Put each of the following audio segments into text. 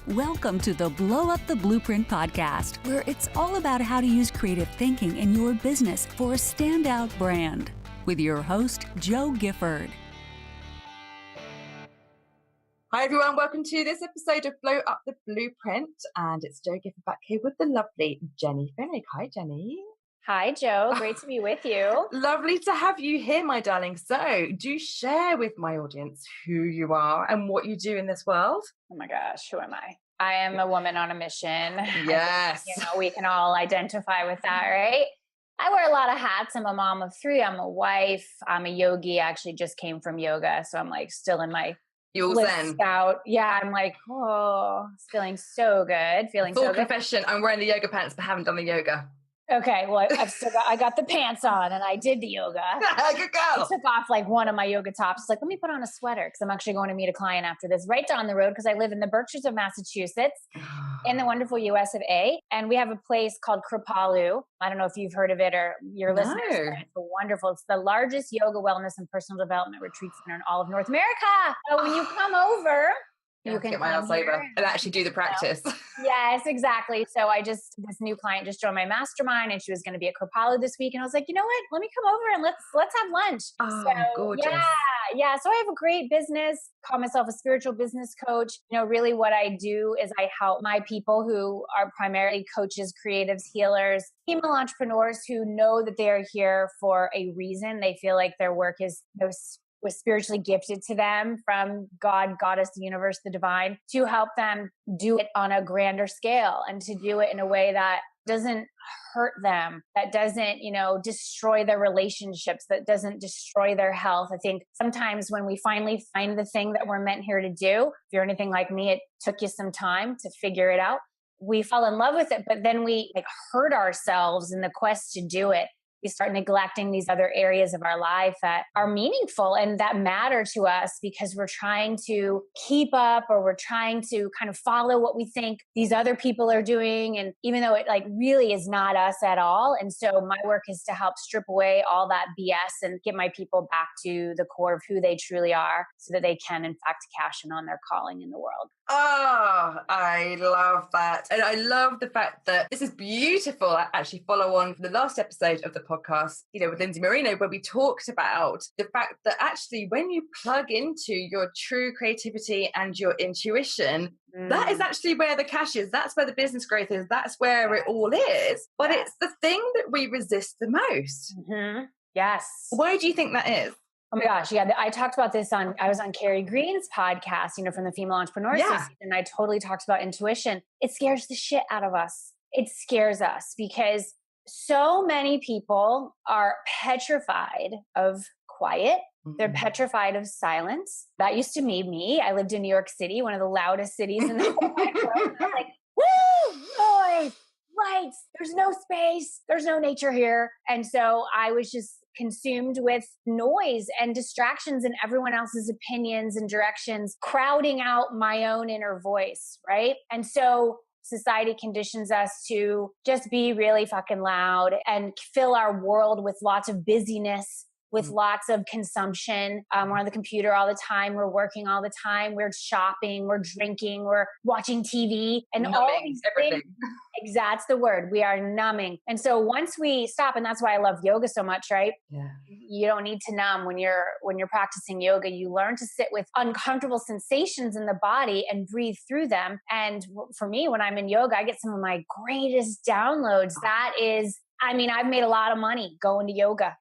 Welcome to the Blow Up the Blueprint podcast, where it's all about how to use creative thinking in your business for a standout brand. With your host, Joe Gifford. Hi everyone, welcome to this episode of Blow Up the Blueprint, and it's Joe Gifford back here with the lovely Jenny Fenig. Hi Jenny. Hi Joe, great to be with you. Lovely to have you here, my darling. So do share with my audience who you are and what you do in this world. Oh my gosh, who am I? I am a woman on a mission. Yes. We can all identify with that, right? I wear a lot of hats. I'm a mom of 3. I'm a wife. I'm a yogi. I actually just came from yoga. So I'm like still in my Zen out. Yeah, I'm like, feeling so good. Full confession, I'm wearing the yoga pants but haven't done the yoga. Okay, well, I got the pants on and I did the yoga. Good girl. I took off like one of my yoga tops. It's like, let me put on a sweater because I'm actually going to meet a client after this right down the road because I live in the Berkshires of Massachusetts in the wonderful US of A. And we have a place called Kripalu. I don't know if you've heard of it or your listeners. It's wonderful. It's the largest yoga, wellness, and personal development retreat center in all of North America. So when you come over, you can get my ass over and actually do the practice. Yes, exactly. So this new client just joined my mastermind and she was going to be at Kripalu this week. And I was like, you know what? Let me come over and let's have lunch. Oh, so, gorgeous. Yeah. So I have a great business, call myself a spiritual business coach. Really what I do is I help my people who are primarily coaches, creatives, healers, female entrepreneurs who know that they are here for a reason. They feel like their work was spiritually gifted to them from God, Goddess, the universe, the divine, to help them do it on a grander scale and to do it in a way that doesn't hurt them, that doesn't, destroy their relationships, that doesn't destroy their health. I think sometimes when we finally find the thing that we're meant here to do, if you're anything like me, it took you some time to figure it out. We fall in love with it, but then we hurt ourselves in the quest to do it. We start neglecting these other areas of our life that are meaningful and that matter to us because we're trying to keep up or we're trying to kind of follow what we think these other people are doing. And even though it really is not us at all. And so my work is to help strip away all that BS and get my people back to the core of who they truly are so that they can in fact cash in on their calling in the world. Oh, I love that. And I love the fact that this is beautiful. I actually follow on from the last episode of the podcast, with Lindsay Marino, where we talked about the fact that actually when you plug into your true creativity and your intuition, that is actually where the cash is. That's where the business growth is. That's where it all is. But it's the thing that we resist the most. Mm-hmm. Yes. Why do you think that is? Oh my gosh. Yeah. I talked about this I was on Carrie Green's podcast, from the Female Entrepreneurs Association, and I totally talked about intuition. It scares the shit out of us. It scares us because so many people are petrified of quiet. They're petrified of silence. That used to be me. I lived in New York City, one of the loudest cities in the whole world. I was like, woo, noise, lights. There's no space. There's no nature here. And so I was just consumed with noise and distractions and everyone else's opinions and directions, crowding out my own inner voice, right? And so society conditions us to just be really fucking loud and fill our world with lots of busyness, with lots of consumption. We're on the computer all the time. We're working all the time. We're shopping. We're drinking. We're watching TV and numbing, all these everything. Things. That's the word. We are numbing. And so once we stop, and that's why I love yoga so much, right? Yeah. You don't need to numb when you're practicing yoga. You learn to sit with uncomfortable sensations in the body and breathe through them. And for me, when I'm in yoga, I get some of my greatest downloads. That is, I've made a lot of money going to yoga.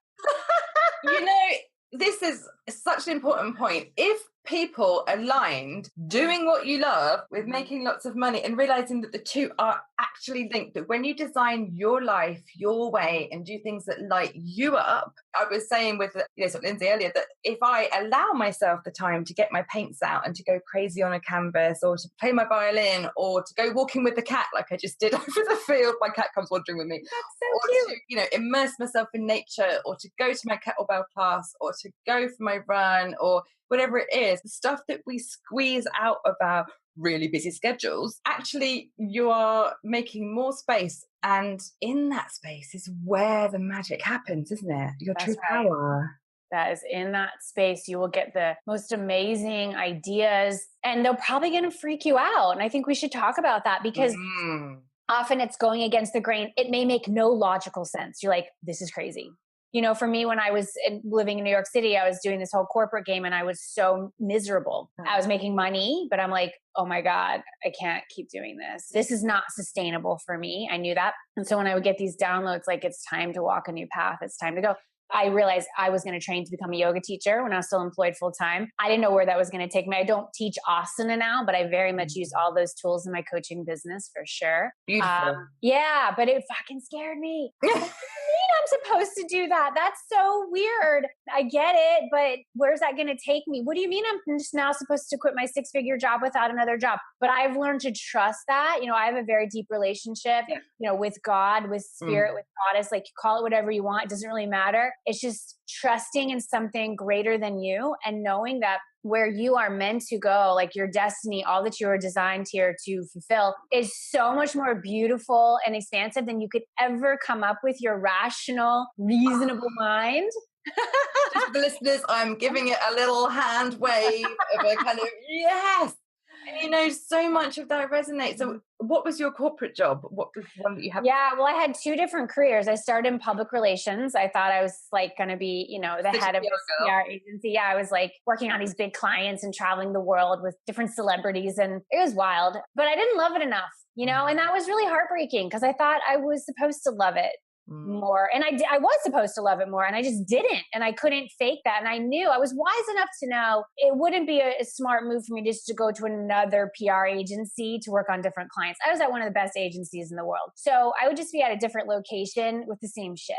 This is such an important point. If people aligned doing what you love with making lots of money and realizing that the two are actually linked, that when you design your life your way and do things that light you up, I was saying with Lindsay earlier that if I allow myself the time to get my paints out and to go crazy on a canvas or to play my violin or to go walking with the cat like I just did over the field, my cat comes wandering with me. That's so cute. To immerse myself in nature or to go to my kettlebell class or to go for my run or whatever it is, the stuff that we squeeze out of our really busy schedules, actually you are making more space. And in that space is where the magic happens, isn't it? Your true power. that is in that space, you will get the most amazing ideas, and they're probably going to freak you out. And I think we should talk about that because often it's going against the grain. It may make no logical sense. You're like, this is crazy. For me, when I was living in New York City, I was doing this whole corporate game and I was so miserable. I was making money, but I'm like, oh my God, I can't keep doing this. This is not sustainable for me. I knew that. And so when I would get these downloads, like, it's time to walk a new path. It's time to go. I realized I was going to train to become a yoga teacher when I was still employed full time. I didn't know where that was going to take me. I don't teach asana now, but I very much use all those tools in my coaching business for sure. Beautiful. Yeah, but it fucking scared me. What do you mean I'm supposed to do that? That's so weird. I get it, but where's that going to take me? What do you mean I'm just now supposed to quit my 6-figure job without another job? But I've learned to trust that. I have a very deep relationship, with God, with spirit, with goddess, like, call it whatever you want. It doesn't really matter. It's just trusting in something greater than you and knowing that where you are meant to go, like your destiny, all that you were designed here to fulfill, is so much more beautiful and expansive than you could ever come up with your rational, reasonable mind. Just for the listeners, I'm giving it a little hand wave of a kind of yes. And so much of that resonates. So what was your corporate job? What was one that you had? Yeah, well, I had 2 different careers. I started in public relations. I thought I was like going to be, the head of a PR agency. Yeah, I was like working on these big clients and traveling the world with different celebrities, and it was wild, but I didn't love it enough, and that was really heartbreaking because I thought I was supposed to love it more. And I was supposed to love it more, and I just didn't. And I couldn't fake that. And I knew, I was wise enough to know it wouldn't be a smart move for me just to go to another PR agency to work on different clients. I was at one of the best agencies in the world. So I would just be at a different location with the same shit.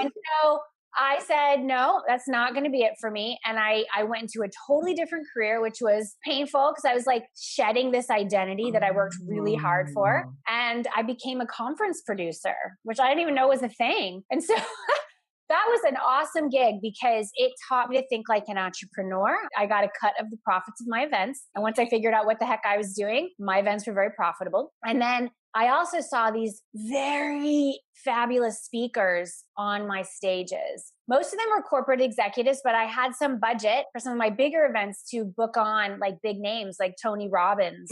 And so I said, no, that's not going to be it for me. And I went into a totally different career, which was painful because I was like shedding this identity that I worked really hard for. And I became a conference producer, which I didn't even know was a thing. And so that was an awesome gig because it taught me to think like an entrepreneur. I got a cut of the profits of my events. And once I figured out what the heck I was doing, my events were very profitable. And then I also saw these very fabulous speakers on my stages. Most of them were corporate executives, but I had some budget for some of my bigger events to book on like big names like Tony Robbins,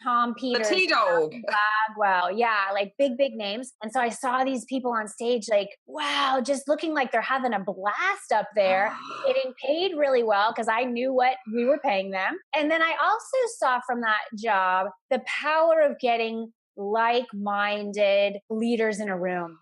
Tom Peters, the T-Dog, Bagwell. Yeah, like big names. And so I saw these people on stage like, wow, just looking like they're having a blast up there, getting paid really well because I knew what we were paying them. And then I also saw from that job the power of getting like-minded leaders in a room.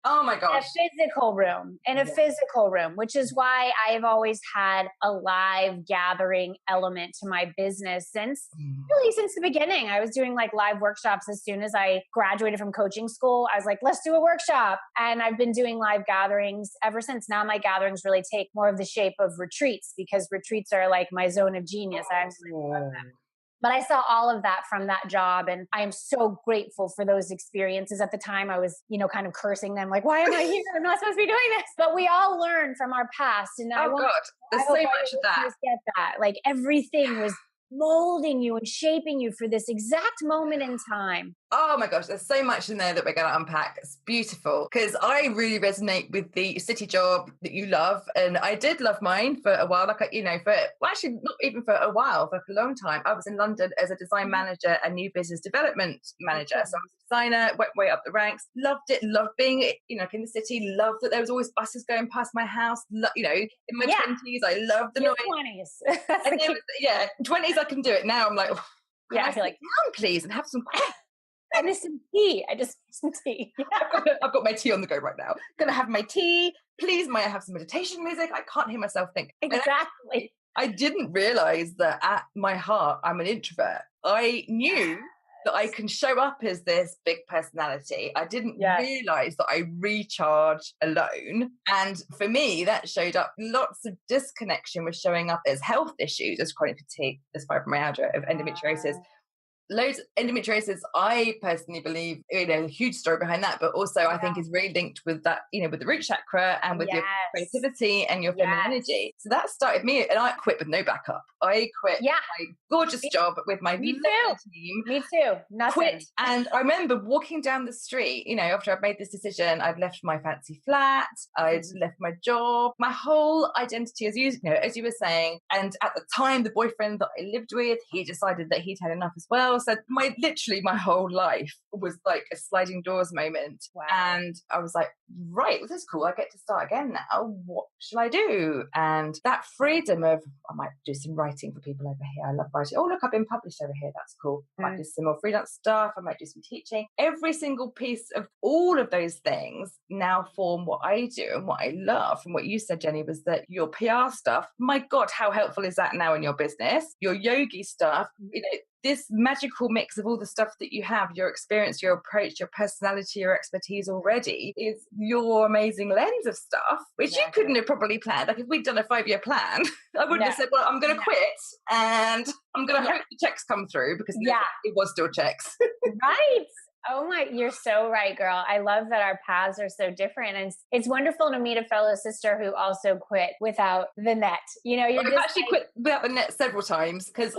Oh my gosh. In a physical room, which is why I've always had a live gathering element to my business since the beginning. I was doing like live workshops as soon as I graduated from coaching school. I was like, let's do a workshop. And I've been doing live gatherings ever since. Now my gatherings really take more of the shape of retreats because retreats are like my zone of genius. I absolutely love them. But I saw all of that from that job. And I am so grateful for those experiences. At the time, I was, kind of cursing them, like, why am I here? I'm not supposed to be doing this. But we all learn from our past. And there's so much of that. Get that. Like everything was molding you and shaping you for this exact moment in time. Oh my gosh, there's so much in there that we're going to unpack. It's beautiful because I really resonate with the city job that you love. And I did love mine for a while, actually not even for a while, for a long time. I was in London as a design manager and new business development manager. So I was a designer, went way up the ranks, loved it, loved being, in the city, loved that there was always buses going past my house. In my 20s, I loved the noise. 20s. 20s I can do it. Now I'm like, I feel like, down, please, and have some quiet. I need some tea. I just need some tea. I've got my tea on the go right now. Gonna have my tea. Please, may I have some meditation music? I can't hear myself think. Exactly. I didn't realize that at my heart, I'm an introvert. I knew that I can show up as this big personality. I didn't realize that I recharge alone. And for me, that showed up lots of disconnection was showing up as health issues, as chronic fatigue, as fibromyalgia, of endometriosis. loads of endometriosis, I personally believe, a huge story behind that, but also I think is really linked with that, with the root chakra and with your creativity and your feminine energy. So that started me, and I quit with no backup. I quit my gorgeous job with my lovely team. Me too. Nothing. Quit. And I remember walking down the street, after I'd made this decision, I'd left my fancy flat, I'd left my job, my whole identity, as you were saying. And at the time, the boyfriend that I lived with, he decided that he'd had enough as well. So literally my whole life was like a sliding doors moment. Wow. And I was like, right, well, this is cool. I get to start again now. What shall I do? And that freedom of, I might do some writing for people over here. I love writing. Oh, look, I've been published over here. That's cool. I might do some more freelance stuff. I might do some teaching. Every single piece of all of those things now form what I do and what I love. And what you said, Jenny, was that your PR stuff, my God, how helpful is that now in your business? Your yogi stuff, this magical mix of all the stuff that you have, your experience, your approach, your personality, your expertise already is your amazing lens of stuff, which you couldn't have probably planned. Like if we'd done a 5-year plan, I wouldn't have said, well, I'm going to quit and I'm going to hope the checks come through, because it was still checks. Right. Oh my, you're so right, girl. I love that our paths are so different. And it's wonderful to meet a fellow sister who also quit without the net. I've actually quit without the net several times, because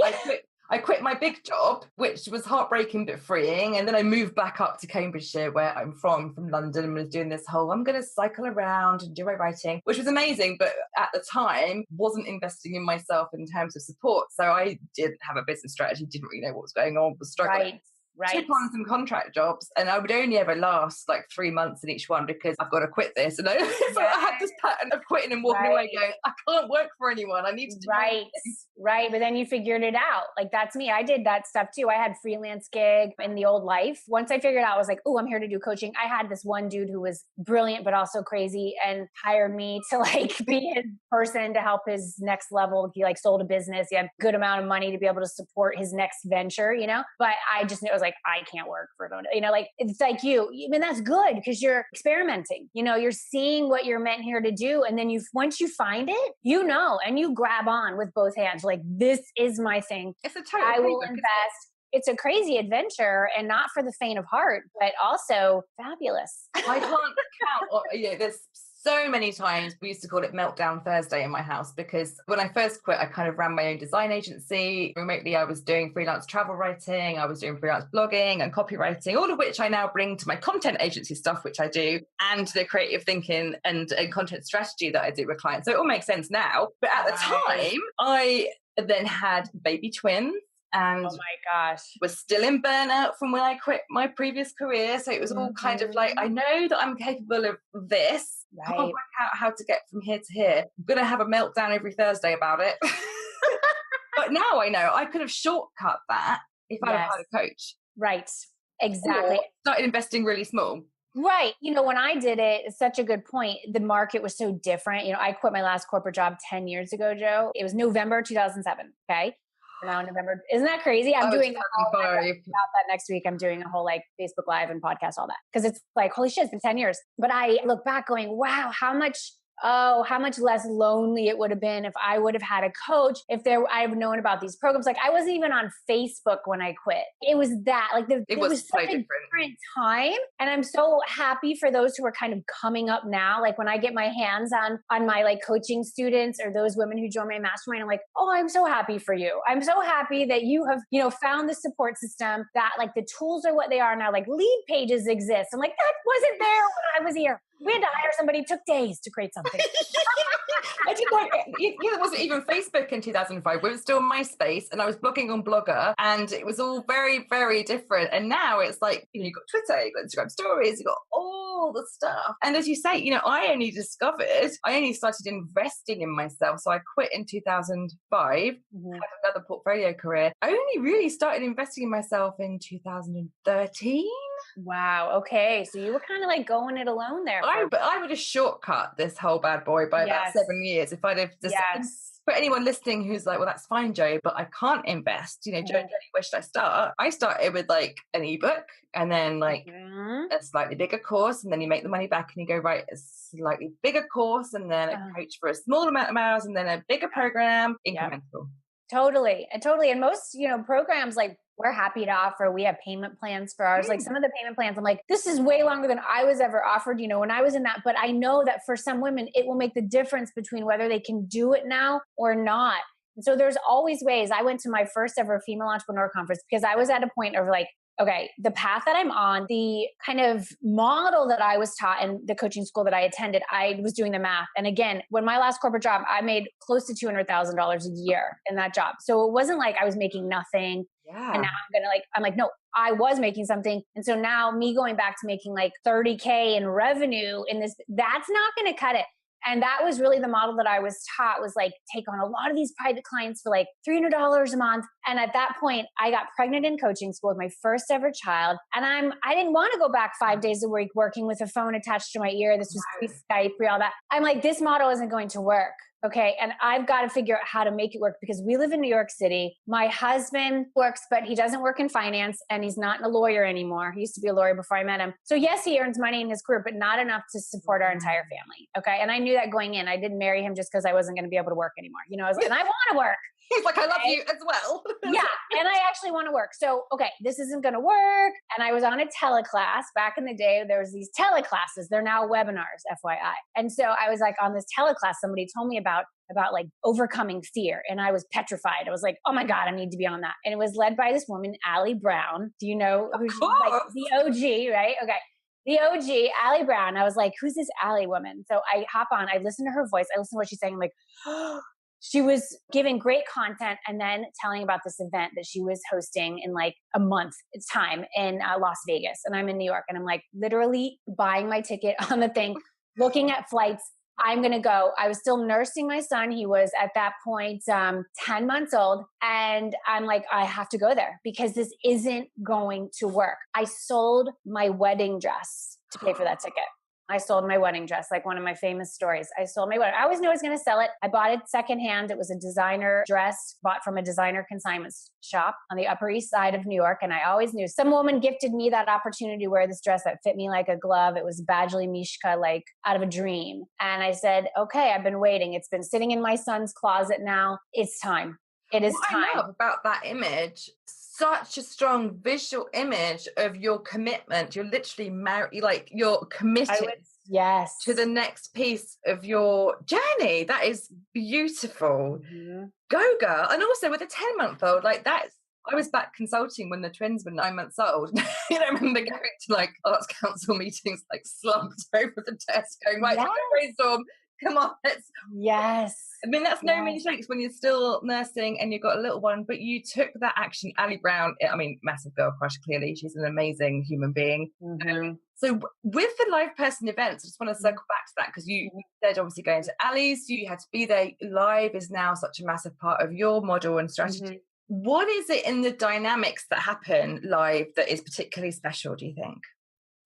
I quit my big job, which was heartbreaking but freeing. And then I moved back up to Cambridgeshire, where I'm from London, and was doing this whole, I'm going to cycle around and do my writing, which was amazing. But at the time, wasn't investing in myself in terms of support. So I didn't have a business strategy, didn't really know what was going on, was struggling. Took on some contract jobs, and I would only ever last like 3 months in each one, because I've got to quit this. And so I had this pattern of quitting and walking away going, I can't work for anyone. I need to do Right. But then you figured it out. Like that's me. I did that stuff too. I had freelance gig in the old life. Once I figured out, I was like, oh, I'm here to do coaching. I had this one dude who was brilliant, but also crazy, and hired me to be his person to help his next level. He sold a business. He had a good amount of money to be able to support his next venture, but I just knew, it was like, I can't work for it. It's like you. I mean, that's good, because you're experimenting. You're seeing what you're meant here to do. And then once you find it, and you grab on with both hands. Like, this is my thing. It's a total I will invest. It's a crazy adventure, and not for the faint of heart, but also fabulous. I can't count. There's so many times we used to call it Meltdown Thursday in my house, because when I first quit, I kind of ran my own design agency. Remotely, I was doing freelance travel writing, I was doing freelance blogging and copywriting, all of which I now bring to my content agency stuff, which I do, and the creative thinking and content strategy that I do with clients. So it all makes sense now. But at the time, I then had baby twins. And oh my gosh, was still in burnout from when I quit my previous career. So it was all kind of like, I know that I'm capable of this. I can't work out how to get from here to here. I'm going to have a meltdown every Thursday about it. But now I know I could have shortcut that if I'd have had a coach. Right. Exactly. Or started investing really small. Right. When I did it, it's such a good point. The market was so different. I quit my last corporate job 10 years ago, Joe. It was November 2007. Okay. Now in November. Isn't that crazy? I'm doing about that next week. I'm doing a whole Facebook Live and podcast, all that. Because it's like, holy shit, it's been 10 years. But I look back going, wow, how much less lonely it would have been if I would have had a coach, I've known about these programs. I wasn't even on Facebook when I quit. It was that it was such a different time. And I'm so happy for those who are kind of coming up now. When I get my hands on my coaching students or those women who join my mastermind, I'm like, oh, I'm so happy for you. I'm so happy that you have, found the support system, that the tools are what they are now. Lead pages exist. I'm like, that wasn't there when I was here. We had to hire somebody. It took days to create something. I didn't it wasn't even Facebook in 2005. We were still MySpace, and I was blogging on Blogger, and it was all very, very different. And now it's like, you've got Twitter, you've got Instagram stories, you've got all the stuff. And as you say, I only started investing in myself. So I quit in 2005, had another portfolio career. I only really started investing in myself in 2013. Wow. Okay. So you were kind of going it alone there. But I would have shortcut this whole bad boy by about 7 years if I'd have just. For anyone listening who's like, well, that's fine, Joe, but I can't invest. Joe, where should I start? I started with an ebook, and then a slightly bigger course, and then you make the money back and you go, right, a slightly bigger course, and then a coach for a small amount of hours, and then a bigger program, incremental. Totally. And totally. And most, programs like we're happy to offer, we have payment plans for ours. Like some of the payment plans, I'm like, this is way longer than I was ever offered, when I was in that. But I know that for some women, it will make the difference between whether they can do it now or not. And so there's always ways. I went to my first ever female entrepreneur conference because I was at a point of like, okay, the path that I'm on, the kind of model that I was taught in the coaching school that I attended, I was doing the math. And again, when my last corporate job, I made close to $200,000 a year in that job. So it wasn't like I was making nothing. Yeah. And now I'm like, no, I was making something. And so now me going back to making like 30K in revenue in this, that's not going to cut it. And that was really the model that I was taught, was like, take on a lot of these private clients for like $300 a month. And at that point, I got pregnant in coaching school with my first ever child. And I didn't want to go back 5 days a week working with a phone attached to my ear. This was pre-Skype, pre all that. I'm like, this model isn't going to work. Okay. And I've got to figure out how to make it work because we live in New York City. My husband works, but he doesn't work in finance and he's not a lawyer anymore. He used to be a lawyer before I met him. So yes, he earns money in his career, but not enough to support our entire family. Okay. And I knew that going in. I didn't marry him just because I wasn't going to be able to work anymore. I was like, and I want to work. He's like, I love you as well. Yeah. And I actually want to work. So, okay, this isn't going to work. And I was on a teleclass back in the day. There was these teleclasses. They're now webinars, FYI. And so I was like on this teleclass, somebody told me about like overcoming fear. And I was petrified. I was like, oh my God, I need to be on that. And it was led by this woman, Allie Brown. Do you know who she's like the OG, right? Okay. The OG, Allie Brown. I was like, who's this Allie woman? So I hop on, I listen to her voice. I listen to what she's saying. I'm like, oh, she was giving great content and then telling about this event that she was hosting in like a month's time in Las Vegas. And I'm in New York and I'm like literally buying my ticket on the thing, looking at flights. I'm going to go. I was still nursing my son. He was at that point 10 months old. And I'm like, I have to go there because this isn't going to work. I sold my wedding dress to pay for that ticket. I sold my wedding dress, like one of my famous stories. I sold my wedding. I always knew I was going to sell it. I bought it secondhand. It was a designer dress bought from a designer consignment shop on the Upper East Side of New York. And I always knew some woman gifted me that opportunity to wear this dress that fit me like a glove. It was Badgley Mishka, like out of a dream. And I said, okay, I've been waiting. It's been sitting in my son's closet now. It's time. It is time. What I love about that image, such a strong visual image of your commitment. You're literally married, like you're committed to the next piece of your journey. That is beautiful. Mm-hmm. Go girl. And also with a 10-month-old, like I was back consulting when the twins were 9 months old. I remember going to like arts council meetings, like slumped over the desk going, right, brainstorm. Come on, yes. I mean, that's no mean feat when you're still nursing and you've got a little one, but you took that action. Allie Brown, I mean, massive girl crush, clearly. She's an amazing human being. Mm-hmm. So with the live person events, I just want to circle back to that because you said obviously going to Allie's, you had to be there. Live is now such a massive part of your model and strategy. Mm-hmm. What is it in the dynamics that happen live that is particularly special, do you think?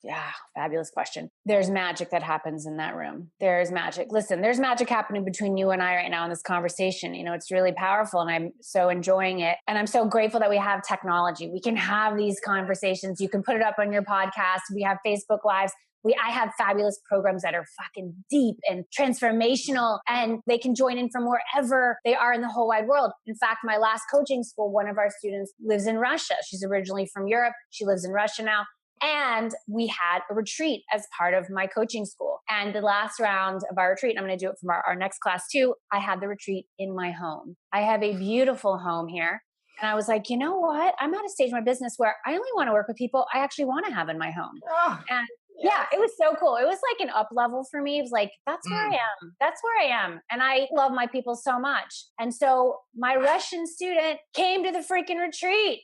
Yeah, fabulous question. There's magic that happens in that room. There's magic. Listen, there's magic happening between you and I right now in this conversation. It's really powerful and I'm so enjoying it. And I'm so grateful that we have technology. We can have these conversations. You can put it up on your podcast. We have Facebook Lives. I have fabulous programs that are fucking deep and transformational, and they can join in from wherever they are in the whole wide world. In fact, my last coaching school, one of our students lives in Russia. She's originally from Europe. She lives in Russia now. And we had a retreat as part of my coaching school. And the last round of our retreat, I'm going to do it from our next class too, I had the retreat in my home. I have a beautiful home here. And I was like, you know what? I'm at a stage in my business where I only want to work with people I actually want to have in my home. Oh. And yeah, it was so cool. It was like an up level for me. It was like, that's where I am. That's where I am. And I love my people so much. And so my Russian student came to the freaking retreat.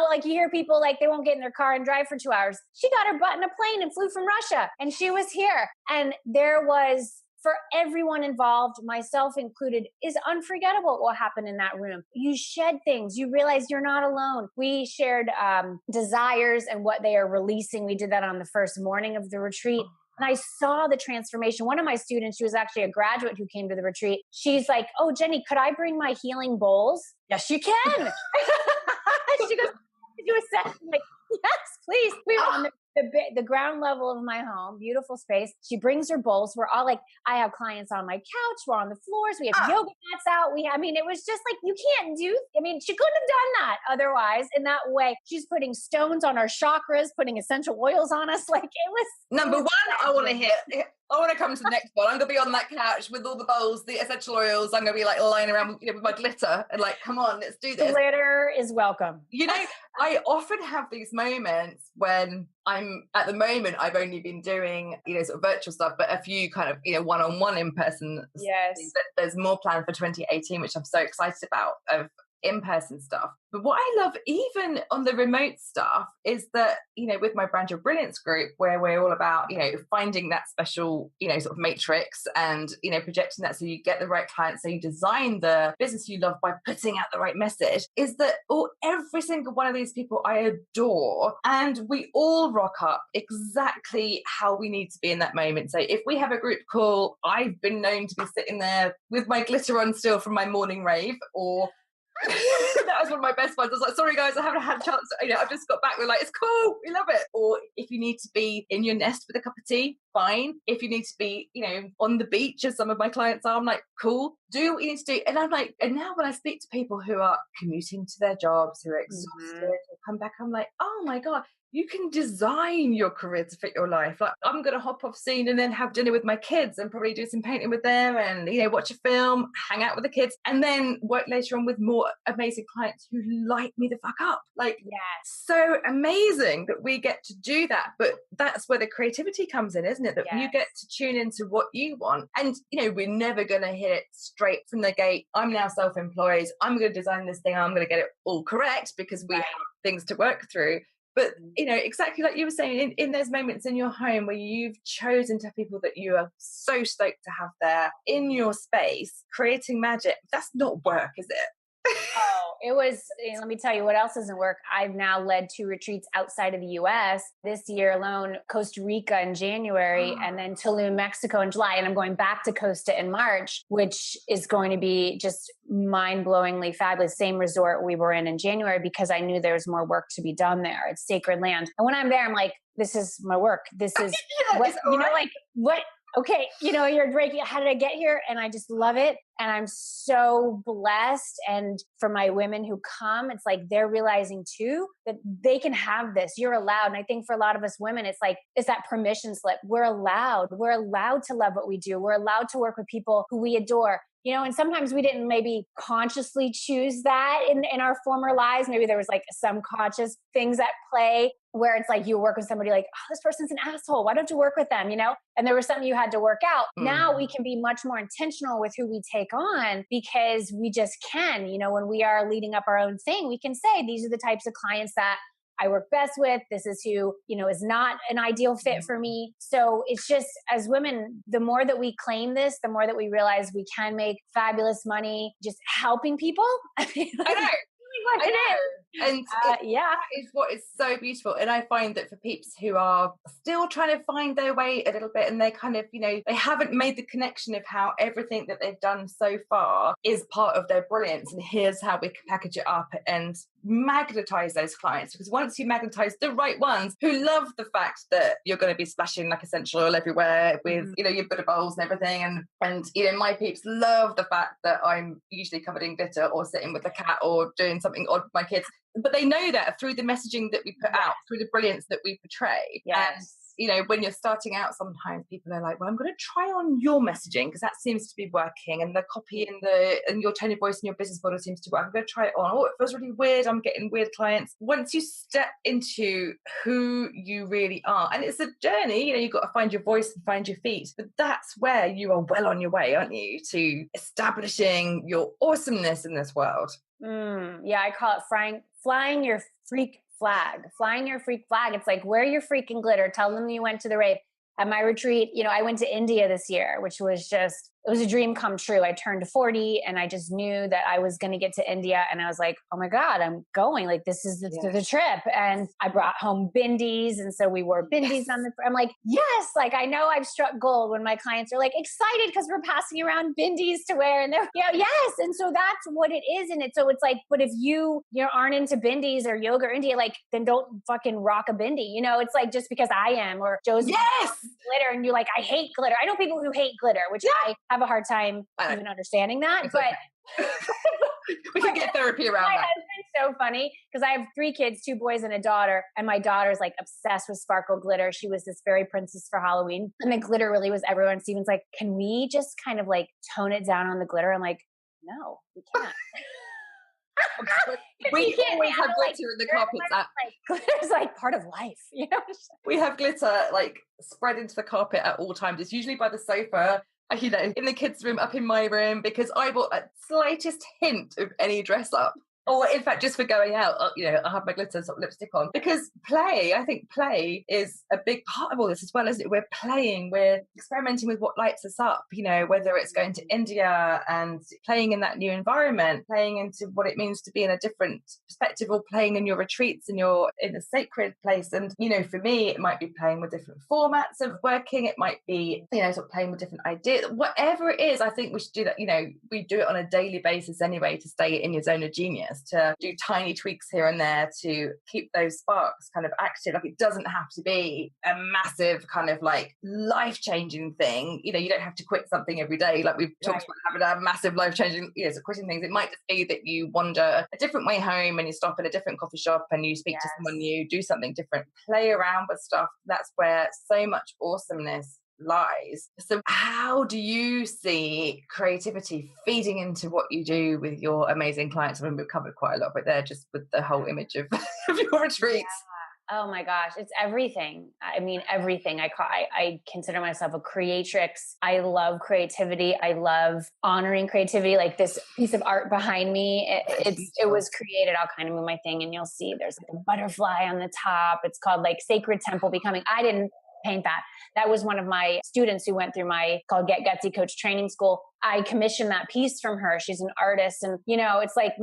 Like you hear people like they won't get in their car and drive for 2 hours. She got her butt in a plane and flew from Russia and she was here. And there was, for everyone involved, myself included, is unforgettable what happened in that room. You shed things. You realize you're not alone. We shared desires and what they are releasing. We did that on the first morning of the retreat. And I saw the transformation. One of my students, she was actually a graduate who came to the retreat. She's like, oh, Jenny, could I bring my healing bowls? Yes, you can. She goes, do a session. I'm like, yes, please. We were on the ground level of my home, beautiful space. She brings her bowls. We're all like, I have clients on my couch. We're on the floors. We have yoga mats out. I mean, it was just like, you can't she couldn't have done that otherwise in that way. She's putting stones on our chakras, putting essential oils on us. Like it was. Number one, I want to hear. I want to come to the next one. I'm going to be on that couch with all the bowls, the essential oils. I'm going to be like lying around with my glitter and like, come on, let's do this. Glitter is welcome. You know, I often have these moments when at the moment, I've only been doing, sort of virtual stuff, but a few kind of, one-on-one in-person. Yes. There's more planned for 2018, which I'm so excited about, of in-person stuff. But what I love even on the remote stuff is that, with my Brand Your Brilliance group, where we're all about, finding that special, sort of matrix and, projecting that so you get the right clients, so you design the business you love by putting out the right message, is that every single one of these people I adore, and we all rock up exactly how we need to be in that moment. So if we have a group call, I've been known to be sitting there with my glitter on still from my morning rave, or that was one of my best ones. I was like, sorry guys, I haven't had a chance. I've just got back. We're like, it's cool. We love it. Or if you need to be in your nest with a cup of tea, fine. If you need to be, on the beach, as some of my clients are, I'm like, cool, do what you need to do. And I'm like, and now when I speak to people who are commuting to their jobs, who are exhausted, or come back, I'm like, oh my God, you can design your career to fit your life. Like, I'm going to hop off scene and then have dinner with my kids and probably do some painting with them and, watch a film, hang out with the kids, and then work later on with more amazing clients who light me the fuck up. Like, so amazing that we get to do that. But that's where the creativity comes in, isn't it? That you get to tune into what you want. And, we're never going to hit it straight from the gate. I'm now self-employed. I'm going to design this thing. I'm going to get it all correct because we have things to work through. But, exactly like you were saying, in those moments in your home where you've chosen to have people that you are so stoked to have there in your space, creating magic, that's not work, is it? Oh, it was, let me tell you what else doesn't work. I've now led 2 retreats outside of the US this year alone, Costa Rica in January, and then Tulum, Mexico in July. And I'm going back to Costa in March, which is going to be just mind-blowingly fabulous. Same resort we were in January, because I knew there was more work to be done there. It's sacred land. And when I'm there, I'm like, this is my work. This is what, okay, you're breaking, how did I get here? And I just love it. And I'm so blessed. And for my women who come, it's like they're realizing too that they can have this. You're allowed. And I think for a lot of us women, it's that permission slip. We're allowed to love what we do. We're allowed to work with people who we adore. And sometimes we didn't maybe consciously choose that in our former lives. Maybe there was like some conscious things at play where it's like you work with somebody like, oh, this person's an asshole. Why don't you work with them? And there was something you had to work out. Now we can be much more intentional with who we take on because we just can, when we are leading up our own thing, we can say, these are the types of clients that I work best with. This is who, is not an ideal fit for me. So it's just, as women, the more that we claim this, the more that we realize we can make fabulous money just helping people. I know. And that is what is so beautiful. And I find that for peeps who are still trying to find their way a little bit, and they kind of, they haven't made the connection of how everything that they've done so far is part of their brilliance. And here's how we can package it up and magnetize those clients. Because once you magnetize the right ones who love the fact that you're going to be splashing like essential oil everywhere with, your Buddha bowls and everything. And my peeps love the fact that I'm usually covered in glitter or sitting with a cat or doing something odd with my kids. But they know that through the messaging that we put out, through the brilliance that we portray. Yes. And, when you're starting out, sometimes people are like, well, I'm going to try on your messaging because that seems to be working. And the copy and your tone of voice and your business model seems to work. I'm going to try it on. Oh, it feels really weird. I'm getting weird clients. Once you step into who you really are, and it's a journey, you've got to find your voice and find your feet. But that's where you are well on your way, aren't you, to establishing your awesomeness in this world. I call it flying your freak flag. Flying your freak flag. It's like, wear your freaking glitter. Tell them you went to the rave. At my retreat, I went to India this year, which was just it was a dream come true. I turned 40 and I just knew that I was going to get to India. And I was like, oh my God, I'm going. Like, this is the trip. And I brought home bindis. And so we wore bindis on the, I'm like, yes, like I know I've struck gold when my clients are like excited because we're passing around bindis to wear. And they're, yes. And so that's what it is. And so it's like, but if you aren't into bindis or yoga or India, like, then don't fucking rock a bindi. It's like, just because I am, or Joe's glitter and you're like, I hate glitter. I know people who hate glitter, which I have a hard time even understanding that. But we can get therapy around that. It's so funny because I have 3 kids, 2 boys and a daughter. And my daughter's like obsessed with sparkle glitter. She was this fairy princess for Halloween. And the glitter really was everywhere. And Steven's like, can we just kind of like tone it down on the glitter? I'm like, no, we can't. We always have glitter in the carpets. Glitter's like part of life, We have glitter like spread into the carpet at all times. It's usually by the sofa, in the kids' room, up in my room, because I bought a slightest hint of any dress up. Or in fact, just for going out, I'll have my glitter lipstick on. Because I think play is a big part of all this as well, isn't it? We're playing, we're experimenting with what lights us up, whether it's going to India and playing in that new environment, playing into what it means to be in a different perspective, or playing in your retreats and you're in a sacred place. And, for me, it might be playing with different formats of working. It might be, playing with different ideas. Whatever it is, I think we should do that. We do it on a daily basis anyway to stay in your zone of genius, to do tiny tweaks here and there to keep those sparks kind of active. Like, it doesn't have to be a massive kind of like life-changing thing. You don't have to quit something every day. Like we've talked about having a massive life-changing, so quitting things. It might just be that you wander a different way home and you stop at a different coffee shop and you speak to someone new, do something different, play around with stuff. That's where so much awesomeness lies. So how do you see creativity feeding into what you do with your amazing clients? I mean, we've covered quite a lot of it there, just with the whole image of your retreats. Oh my gosh, it's everything. I mean, everything. I consider myself a creatrix. I love creativity. I love honoring creativity. Like this piece of art behind me, it was created. I'll kind of move my thing and you'll see there's like a butterfly on the top. It's called like Sacred Temple Becoming. I didn't paint that. That was one of my students who went through called Get Gutsy Coach Training School. I commissioned that piece from her. She's an artist. And, it's like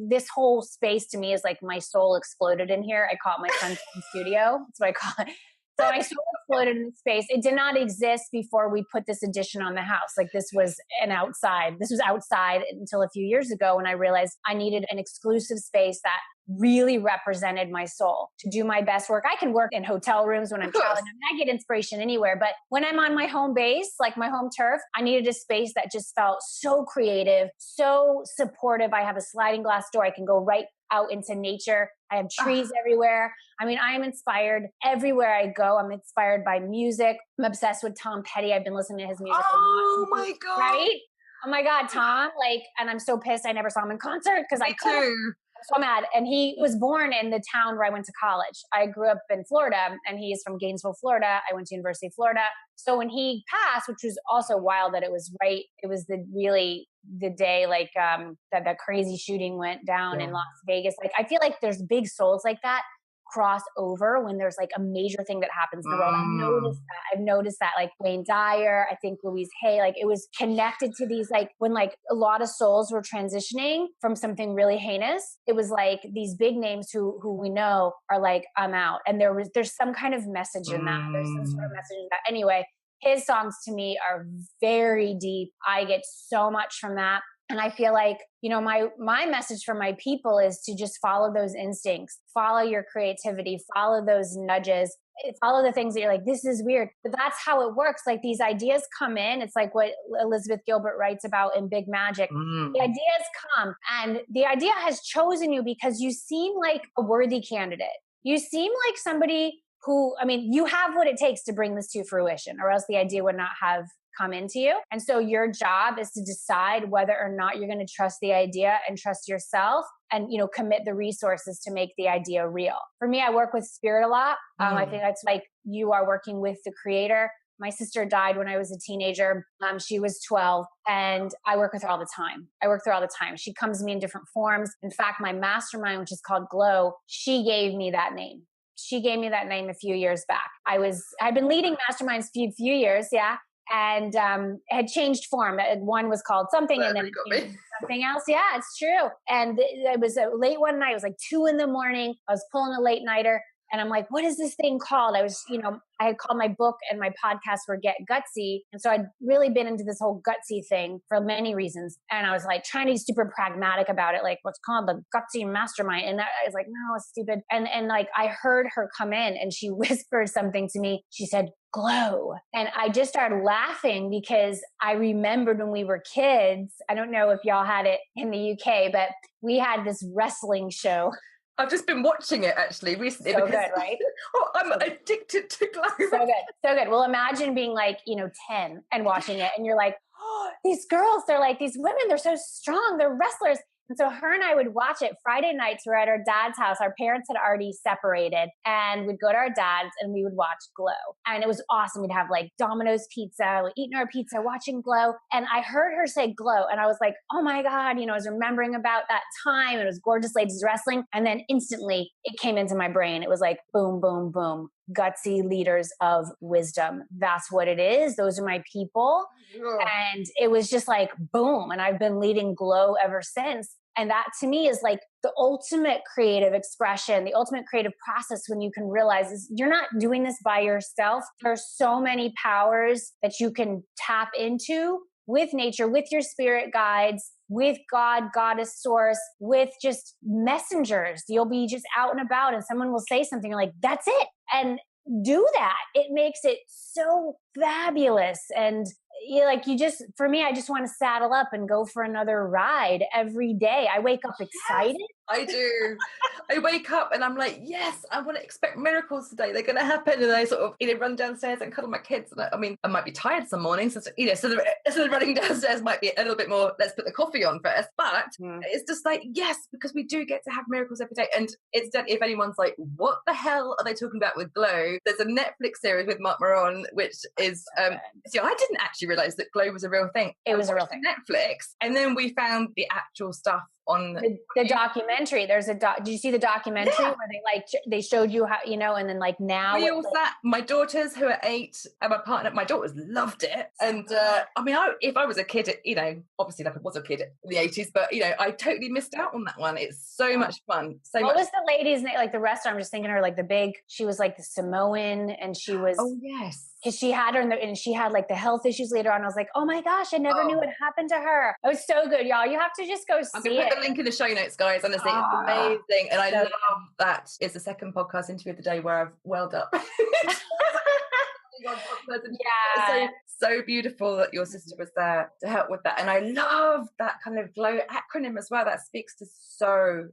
this whole space to me is like my soul exploded in here. I call it my sunshine studio. That's what I call it. So my soul exploded in space. It did not exist before we put this addition on the house. Like this was outside until a few years ago when I realized I needed an exclusive space that really represented my soul to do my best work. I can work in hotel rooms when I'm traveling. I get inspiration anywhere. But when I'm on my home base, like my home turf, I needed a space that just felt so creative, so supportive. I have a sliding glass door. I can go right out into nature. I have trees everywhere. I mean, I'm inspired everywhere I go. I'm inspired by music. I'm obsessed with Tom Petty. I've been listening to his music a lot. Oh my God. Right? Oh my God, Tom. And I'm so pissed I never saw him in concert because I couldn't. So mad. And he was born in the town where I went to college. I grew up in Florida and he's from Gainesville, Florida. I went to University of Florida. So when he passed, which was also wild that it was the day that crazy shooting went down in Las Vegas. Like, I feel like there's big souls like that cross over when there's like a major thing that happens in the world. I've noticed that like Wayne Dyer, I think Louise Hay, like it was connected to these, like when like a lot of souls were transitioning from something really heinous, it was like these big names who we know are like, I'm out. And there's some kind of message in that. There's some sort of message in that. Anyway, his songs to me are very deep. I get so much from that. And I feel like, my message for my people is to just follow those instincts, follow your creativity, follow those nudges, follow the things that you're like, this is weird, but that's how it works. Like these ideas come in. It's like what Elizabeth Gilbert writes about in Big Magic. The ideas come and the idea has chosen you because you seem like a worthy candidate. You seem like somebody who, you have what it takes to bring this to fruition, or else the idea would not have come into you. And so your job is to decide whether or not you're going to trust the idea and trust yourself and, commit the resources to make the idea real. For me, I work with spirit a lot. I think that's like you are working with the creator. My sister died when I was a teenager. She was 12 and I work with her all the time. She comes to me in different forms. In fact, my mastermind, which is called Glow, she gave me that name. She gave me that name a few years back. I've been leading masterminds few years. Yeah. and had changed form. One was called something, and then it changed into something else. Yeah, it's true. And it was late one night. It was like 2 a.m. I was pulling a late nighter. And I'm like, what is this thing called? I had called my book and my podcast were Get Gutsy. And so I'd really been into this whole Gutsy thing for many reasons. And I was like trying to be super pragmatic about it, like what's called the Gutsy Mastermind. And I was like, no, it's stupid. And like I heard her come in and she whispered something to me. She said, glow. And I just started laughing because I remembered when we were kids. I don't know if y'all had it in the UK, but we had this wrestling show. I've just been watching it actually recently. So good, right? I'm addicted to glow. So good. Well, imagine being like, 10 and watching it and you're like, oh, these girls, they're like, these women, they're so strong. They're wrestlers. And so her and I would watch it. Friday nights, we're at our dad's house. Our parents had already separated and we'd go to our dad's and we would watch Glow. And it was awesome. We'd have like Domino's pizza, we'd eating our pizza, watching Glow. And I heard her say Glow. And I was like, oh my God, I was remembering about that time. It was gorgeous ladies wrestling. And then instantly it came into my brain. It was like, boom, boom, boom. Gutsy leaders of wisdom. That's what it is. Those are my people. Yeah. And it was just like, boom. And I've been leading Glow ever since. And that to me is like the ultimate creative expression, the ultimate creative process when you can realize is you're not doing this by yourself. There are so many powers that you can tap into with nature, with your spirit guides, with God, goddess, source, with just messengers. You'll be just out and about and someone will say something, you're like, that's it. And do that. It makes it so fabulous. And for me, I just want to saddle up and go for another ride every day. I wake up excited. Yes, I do. I wake up and I'm like, yes, I want to expect miracles today. They're going to happen. And I sort of, run downstairs and cuddle my kids. And I might be tired some mornings. So the running downstairs might be a little bit more, let's put the coffee on first. But it's just like, yes, because we do get to have miracles every day. And it's done. If anyone's like, what the hell are they talking about with Glow? There's a Netflix series with Mark Maron, which is, see, I didn't actually realize that Glow was a real thing. It was a real thing. Netflix. And then we found the actual stuff on the documentary. There's did you see the documentary where they showed you how, and then like now we all sat, my daughters who are 8 and my partner, my daughters loved it. And if I was a kid, obviously like I was a kid in the 80s, but I totally missed out on that one. It's so much fun. What was the lady's name? Like the restaurant, I'm just thinking her like she was like the Samoan and she was, oh yes. Because she had her and she had like the health issues later on. I was like, oh my gosh, I never knew what happened to her. It was so good, y'all. You have to just go see it. I'm going to put the link in the show notes, guys. Honestly, it's amazing. And I love that. It's the second podcast interview of the day where I've welled up. Yeah. So beautiful that your sister was there to help with that. And I love that kind of Glow acronym as well. That speaks to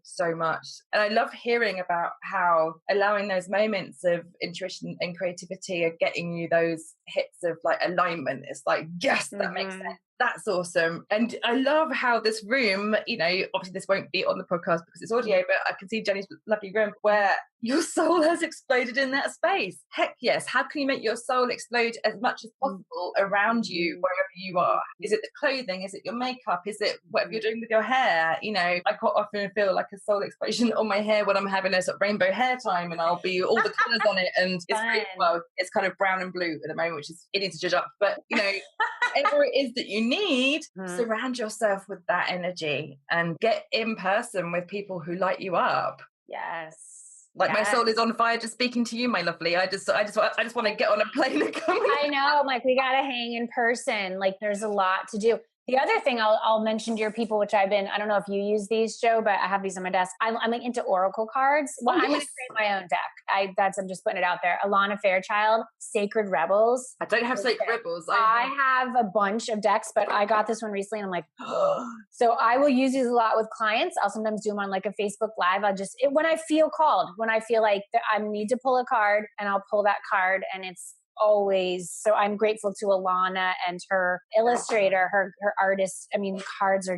so much. And I love hearing about how allowing those moments of intuition and creativity are getting you those hits of like alignment. It's like, yes, that makes sense. That's awesome. And I love how this room, obviously this won't be on the podcast because it's audio, but I can see Jenny's lovely room where your soul has exploded in that space. Heck yes. How can you make your soul explode as much as possible around you, wherever you are? Is it the clothing? Is it your makeup? Is it whatever you're doing with your hair? I quite often feel like a soul explosion on my hair when I'm having a sort of rainbow hair time and I'll be all the colours on it. And it's great. Well, it's kind of brown and blue at the moment, which is, it needs to judge up. But, whatever it is that you need, surround yourself with that energy and get in person with people who light you up. Yes. My soul is on fire just speaking to you, my lovely. I just want to get on a plane and come. I know. I'm like, we got to hang in person. Like there's a lot to do. The other thing I'll mention to your people, which I don't know if you use these, Joe, but I have these on my desk. I'm like into oracle cards. Well, I'm going to create my own deck. I'm just putting it out there. Alana Fairchild, Sacred Rebels. I don't have Sacred Rebels. I have a bunch of decks, but I got this one recently and I'm like, so I will use these a lot with clients. I'll sometimes do them on like a Facebook Live. When I feel called, when I feel like I need to pull a card and I'll pull that card and it's always. So I'm grateful to Alana and her illustrator, her artist. I mean, cards are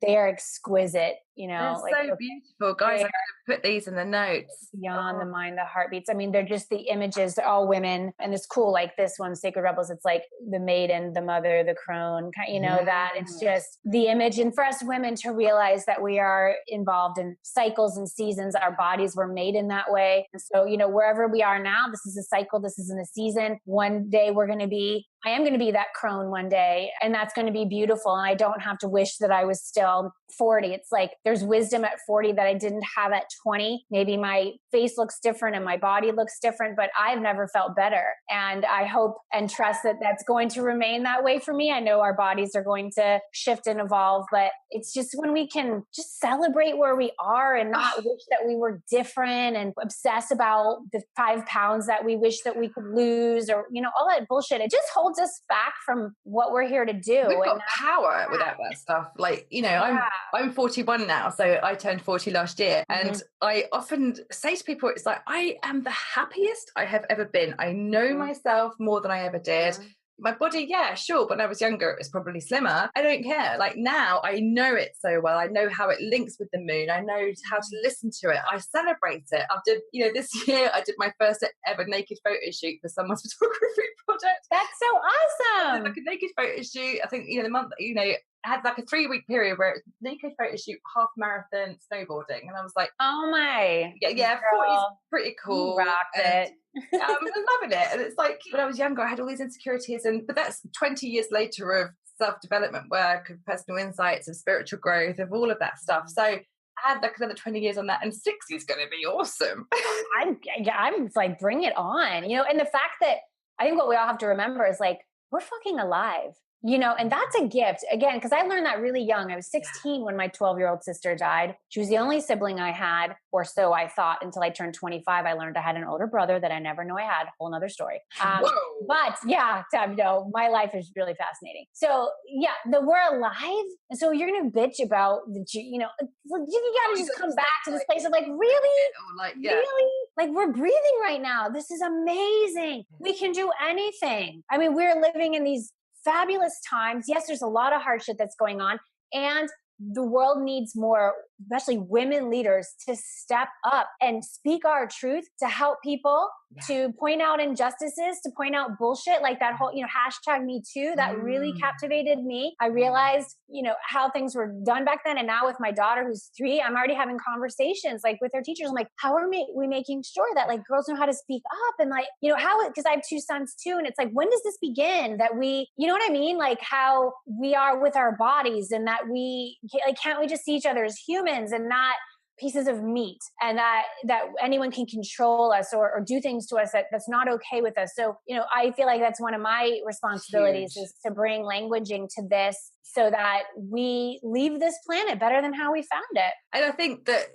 they are exquisite. you They're know, like so beautiful. Guys, I'm going to put these in the notes. beyond the mind, the heartbeats. I mean, they're just the images, they're all women. And it's cool. Like this one, Sacred Rebels, it's like the maiden, the mother, the crone, you know, that it's just the image. And for us women to realize that we are involved in cycles and seasons, our bodies were made in that way. And so, you know, wherever we are now, this is a cycle, this is in a season. One day I am going to be that crone one day, and that's going to be beautiful. And I don't have to wish that I was still 40. It's like there's wisdom at 40 that I didn't have at 20. Maybe my face looks different and my body looks different, but I've never felt better. And I hope and trust that that's going to remain that way for me. I know our bodies are going to shift and evolve, but it's just when we can just celebrate where we are and not wish that we were different and obsess about the 5 pounds that we wish that we could lose, or, you know, all that bullshit. It just holds us back from what we're here to do. We've got power without that stuff. Like, you know, I'm 41 now, so I turned 40 last year. And I often say to people, it's like, I am the happiest I have ever been. I know myself more than I ever did. My body, yeah, sure. But when I was younger, it was probably slimmer. I don't care. Like now, I know it so well. I know how it links with the moon. I know how to listen to it. I celebrate it. This year, I did my first ever naked photo shoot for someone's photography project. That's so awesome. Like a naked photo shoot. I think, the month, I had like a 3-week period where it's naked photo shoot, half marathon, snowboarding. And I was like, oh my. Yeah, 40's pretty cool. You rocked it. I'm loving it. And it's like, when I was younger, I had all these insecurities, but that's 20 years later of self-development work, of personal insights, of spiritual growth, of all of that stuff. So I had like another 20 years on that, and 60 is going to be awesome. I'm like, bring it on, and the fact that I think what we all have to remember is like, we're fucking alive. And that's a gift. Again, because I learned that really young. I was 16 when my 12-year-old sister died. She was the only sibling I had, or so I thought, until I turned 25. I learned I had an older brother that I never knew I had. Whole nother story. But yeah, my life is really fascinating. So yeah, we're alive. And so you're going to bitch about you got to just come back to this place of like, really? Really? Like, we're breathing right now. This is amazing. We can do anything. I mean, we're living in these fabulous times. Yes, there's a lot of hardship that's going on, and the world needs more, especially women leaders, to step up and speak our truth, to help people, to point out injustices, to point out bullshit, like that whole, hashtag Me Too, that really captivated me. I realized, how things were done back then. And now with my daughter, who's 3, I'm already having conversations like with her teachers. I'm like, how are we making sure that like girls know how to speak up? And like, because I have 2 sons too. And it's like, when does this begin that we, you know what I mean? Like how we are with our bodies, and that we, like, can't we just see each other as humans and not pieces of meat, and that anyone can control us or do things to us that's not okay with us. So, I feel like that's one of my responsibilities is to bring languaging to this so that we leave this planet better than how we found it. And I think that,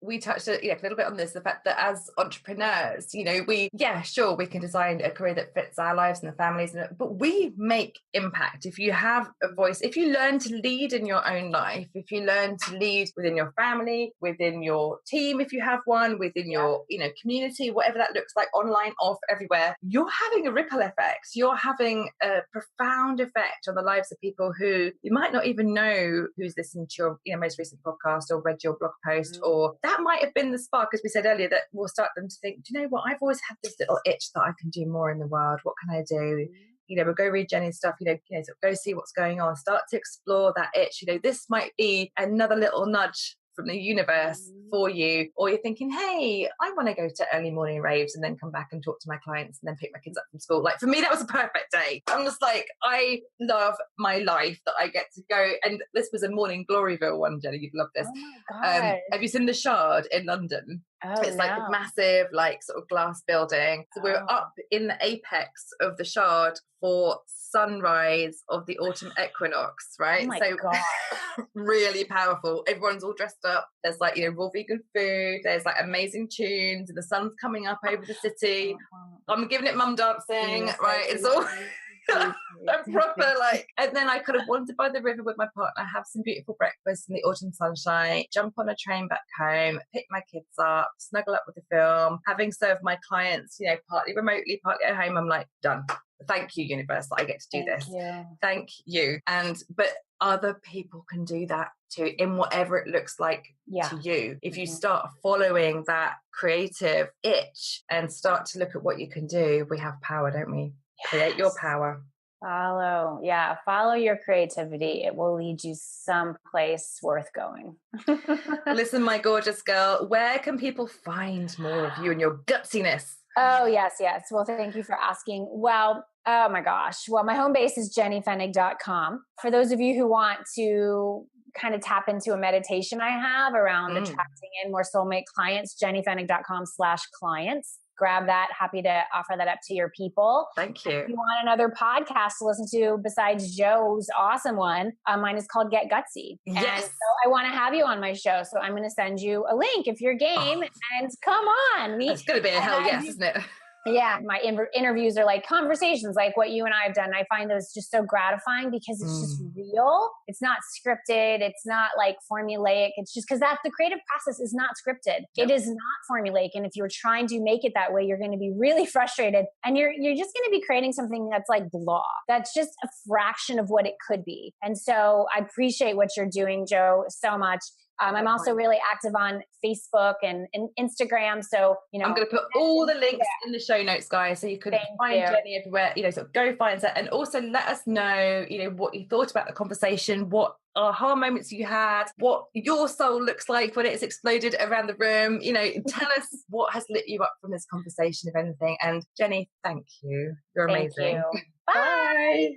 we touched a little bit on this, the fact that as entrepreneurs, we can design a career that fits our lives and the families, but we make impact. If you have a voice, if you learn to lead in your own life, if you learn to lead within your family, within your team, if you have one, within your, community, whatever that looks like, online, off, everywhere, you're having a ripple effect. You're having a profound effect on the lives of people who you might not even know who's listened to your most recent podcast or read your blog post, or that might have been the spark, as we said earlier, that will start them to think, do you know what, I've always had this little itch that I can do more in the world. What can I do? We'll go read Jenny's stuff, go see what's going on, start to explore that itch. This might be another little nudge from the universe for you, or you're thinking, hey, I want to go to early morning raves and then come back and talk to my clients and then pick my kids up from school. Like, for me, that was a perfect day. I'm just like, I love my life that I get to go. And this was a morning Gloryville one, Jenny, you'd love this. Oh my God. Have you seen the Shard in London? It's like a massive, like, sort of glass building. So we're up in the apex of the Shard for sunrise of the autumn equinox, right? Oh my God. Really powerful. Everyone's all dressed up. There's like, raw vegan food. There's like amazing tunes, and the sun's coming up over the city. I'm giving it mum dancing, right? It's all a proper like, and then I kind of wander by the river with my partner, have some beautiful breakfast in the autumn sunshine, jump on a train back home, pick my kids up, snuggle up with the film, having served my clients, partly remotely, partly at home. I'm like, done. Thank you, universe, that I get to do this. Thank you. But other people can do that too, in whatever it looks like to you. If you start following that creative itch and start to look at what you can do, we have power, don't we? Yes. Create your power. Follow your creativity. It will lead you someplace worth going. Listen, my gorgeous girl, where can people find more of you and your gutsiness? Oh, yes. Well, thank you for asking. Well, oh my gosh. Well, my home base is jennyfenig.com. For those of you who want to kind of tap into a meditation I have around attracting in more soulmate clients, jennyfenig.com/clients. Grab that. Happy to offer that up to your people. Thank you. If you want another podcast to listen to besides Joe's awesome one, mine is called Get Gutsy. Yes. And so I want to have you on my show. So I'm going to send you a link if you're game. And come on. It's going to be a hell yes, isn't it? Yeah, my interviews are like conversations like what you and I have done. I find those just so gratifying because it's just real. It's not scripted. It's not like formulaic. It's just because the creative process is not scripted. It is not formulaic. And if you're trying to make it that way, you're going to be really frustrated. And you're just going to be creating something that's like blah. That's just a fraction of what it could be. And so I appreciate what you're doing, Joe, so much. I'm also really active on Facebook and Instagram. So, I'm going to put all the links in the show notes, guys, so you can find Jenny everywhere, so go find her. And also let us know, what you thought about the conversation, what aha moments you had, what your soul looks like when it's exploded around the room. Tell us what has lit you up from this conversation, if anything. And Jenny, thank you. You're amazing. Thank you. Bye.